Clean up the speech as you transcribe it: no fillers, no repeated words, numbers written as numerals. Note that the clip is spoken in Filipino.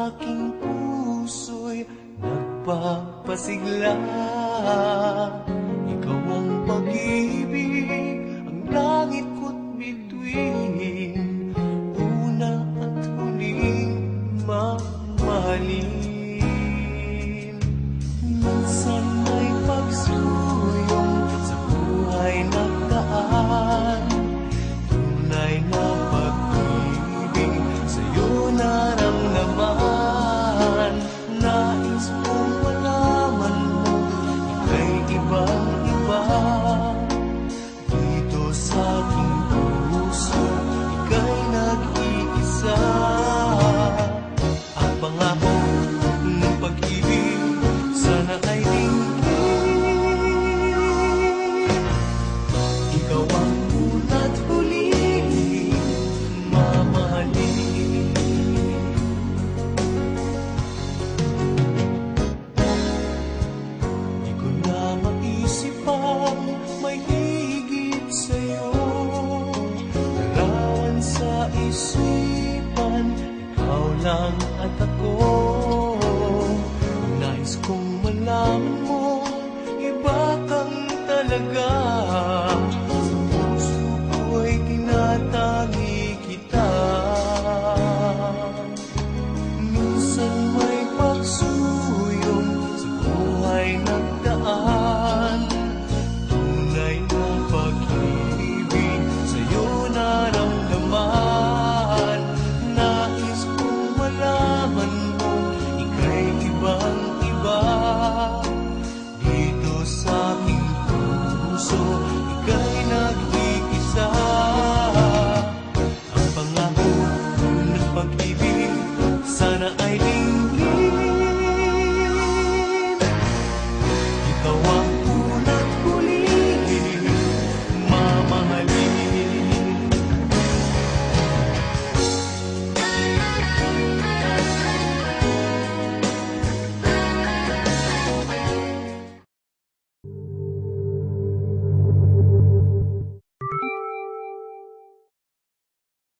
aking puso'y nagpapasigla. Ikaw ang pag-ibig, ang langit ko't bituin, una at huling mamahalin. Minsan may pagsuyong sa buhay nagdaan, tunay na pag-ibig sa'yo naramdaman. Nais kong malaman mo, ika'y ibang-iba. Dito sa aking puso, ika'y nag-iisa. Ang pangako ng pag-ibig sana ay dinggin. Ikaw ang una't huling mamahalin. Di ko na maisip pang may higit sa'yo. Larawan sa isipan, ikaw lang at ako. Nais kong malaman mo, iba kang talaga.